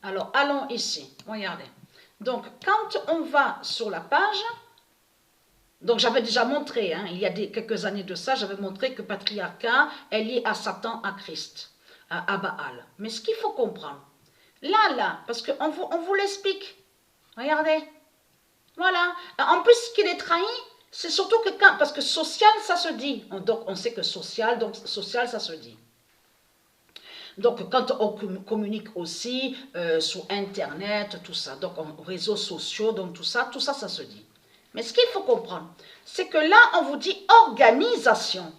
Alors, allons ici. Regardez. Donc, quand on va sur la page, donc j'avais déjà montré, il y a quelques années de ça, j'avais montré que patriarcat est lié à Satan, à Christ, à Baal. Mais ce qu'il faut comprendre, là, parce qu'on vous l'explique. Regardez. Voilà. En plus, ce qu'il est trahi, c'est surtout que quand, parce que social, ça se dit. Donc, on sait que social, donc social, ça se dit. Donc, quand on communique aussi sur Internet, tout ça, donc en réseaux sociaux, donc tout ça, ça se dit. Mais ce qu'il faut comprendre, c'est que là, on vous dit organisation.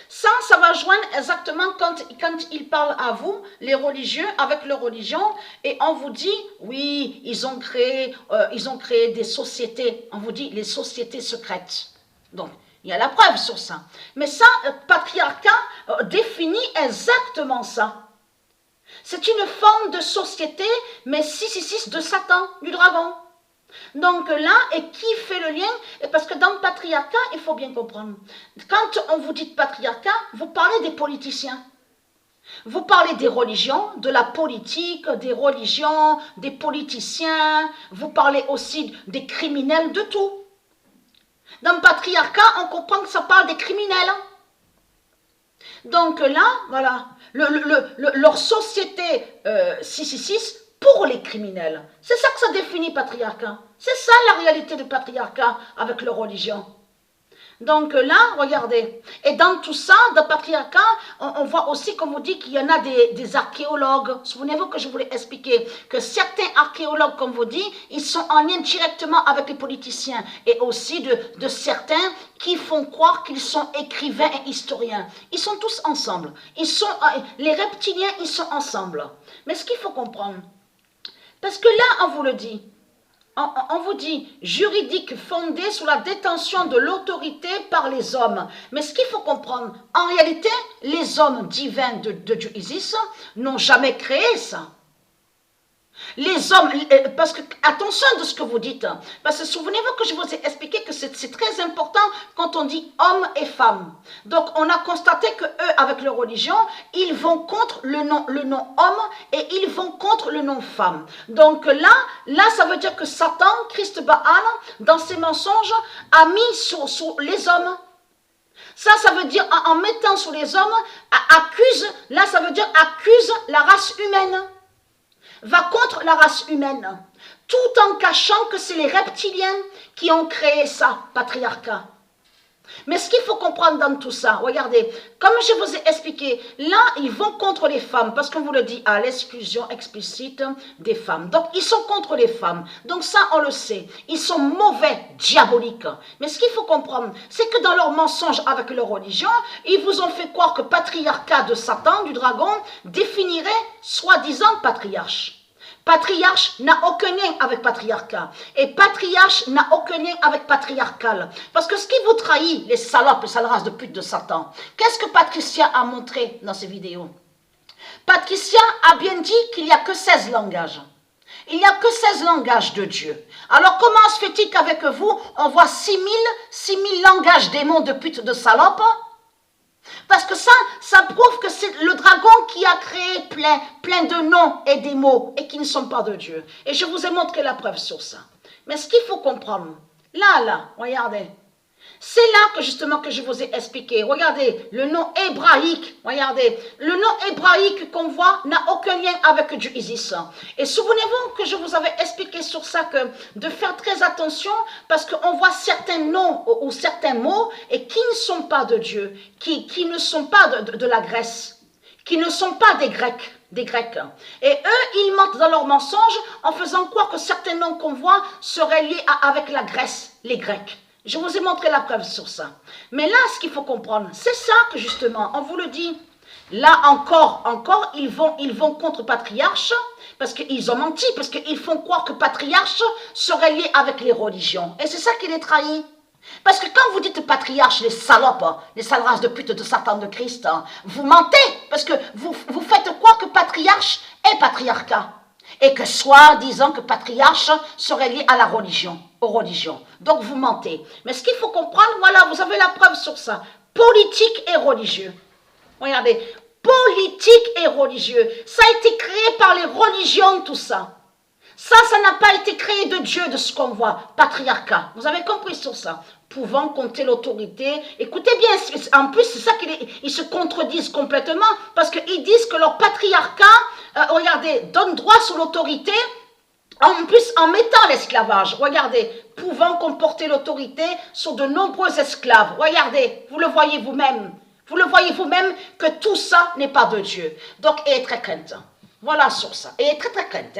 Ça va joindre exactement quand ils parlent à vous, les religieux, avec leur religion, et on vous dit, oui, ils ont créé des sociétés, on vous dit les sociétés secrètes. Donc, il y a la preuve sur ça. Mais ça, patriarcat définit exactement ça. C'est une forme de société, mais 666 de Satan, du dragon. Donc là, et qui fait le lien? Parce que dans le patriarcat, il faut bien comprendre. Quand on vous dit patriarcat, vous parlez des politiciens. Vous parlez des religions, de la politique, des religions, des politiciens. Vous parlez aussi des criminels, de tout. Dans le patriarcat, on comprend que ça parle des criminels. Donc là, voilà, leur société 666 pour les criminels. C'est ça que ça définit patriarcat. C'est ça la réalité du patriarcat avec leur religion. Donc là, regardez. Et dans tout ça, dans le patriarcat, on voit aussi, comme vous dit, qu'il y en a des archéologues. Souvenez-vous que je voulais expliquer que certains archéologues, comme vous dit, ils sont en lien directement avec les politiciens. Et aussi de certains qui font croire qu'ils sont écrivains et historiens. Ils sont tous ensemble. Les reptiliens, ils sont ensemble. Mais ce qu'il faut comprendre, parce que là, on vous le dit, on vous dit juridique fondé sur la détention de l'autorité par les hommes. Mais ce qu'il faut comprendre, en réalité, les hommes divins de Dieu Isis n'ont jamais créé ça. Les hommes, parce que, attention de ce que vous dites, parce que souvenez-vous que je vous ai expliqué que c'est très important quand on dit homme et femme. Donc on a constaté que eux, avec leur religion, ils vont contre le nom homme et ils vont contre le nom femme. Donc là ça veut dire que Satan, Christ Baal, dans ses mensonges, a mis sur les hommes. Ça veut dire, en mettant sur les hommes, ça veut dire accuse la race humaine. Va contre la race humaine, tout en cachant que c'est les reptiliens qui ont créé ça, patriarcat. Mais ce qu'il faut comprendre dans tout ça, regardez, comme je vous ai expliqué, là, ils vont contre les femmes, parce qu'on vous le dit, à l'exclusion explicite des femmes. Donc, ils sont contre les femmes. Donc ça, on le sait. Ils sont mauvais, diaboliques. Mais ce qu'il faut comprendre, c'est que dans leur mensonge avec leur religion, ils vous ont fait croire que patriarcat de Satan, du dragon, définirait soi-disant patriarche. Patriarche n'a aucun lien avec patriarcat. Et patriarche n'a aucun lien avec patriarcal. Parce que ce qui vous trahit, les salopes, les sales races de pute de Satan, qu'est-ce que Patricia a montré dans ses vidéos? Patricia a bien dit qu'il n'y a que 16 langages. Il n'y a que 16 langages de Dieu. Alors comment se fait-il qu'avec vous, on voit 6000 langages démons de pute de salopes? Parce que ça prouve que c'est le dragon qui a créé plein de noms et des mots et qui ne sont pas de Dieu. Et je vous ai montré la preuve sur ça. Mais ce qu'il faut comprendre, là, regardez. C'est là que justement que je vous ai expliqué. Regardez, le nom hébraïque, regardez, le nom hébraïque qu'on voit n'a aucun lien avec Dieu Isis. Et souvenez-vous que je vous avais expliqué sur ça que de faire très attention parce qu'on voit certains noms ou certains mots et qui ne sont pas de Dieu, qui ne sont pas de la Grèce, qui ne sont pas des Grecs. Et eux, ils mentent dans leurs mensonges en faisant croire que certains noms qu'on voit seraient liés avec la Grèce, les Grecs. Je vous ai montré la preuve sur ça. Mais là, ce qu'il faut comprendre, c'est ça que justement, on vous le dit. Là encore, ils vont contre patriarche, parce qu'ils ont menti, parce qu'ils font croire que patriarche serait lié avec les religions. Et c'est ça qui les trahit. Parce que quand vous dites patriarche, les salopes, les sales races de pute de Satan de Christ, vous mentez, parce que vous faites croire que patriarche est patriarcat. Et que soi-disant que patriarche serait lié à la religion, aux religions. Donc vous mentez. Mais ce qu'il faut comprendre, voilà, vous avez la preuve sur ça. Politique et religieux. Regardez, politique et religieux. Ça a été créé par les religions, tout ça. Ça n'a pas été créé de Dieu, de ce qu'on voit. Patriarcat. Vous avez compris sur ça. Pouvant compter l'autorité. Écoutez bien, en plus, c'est ça qu'ils se contredisent complètement, parce qu'ils disent que leur patriarcat, regardez, donne droit sur l'autorité, en plus en mettant l'esclavage. Regardez, pouvant comporter l'autorité sur de nombreux esclaves. Regardez, vous le voyez vous-même. Vous le voyez vous-même que tout ça n'est pas de Dieu. Donc, ayez très crainte. Voilà sur ça. Ayez très très crainte.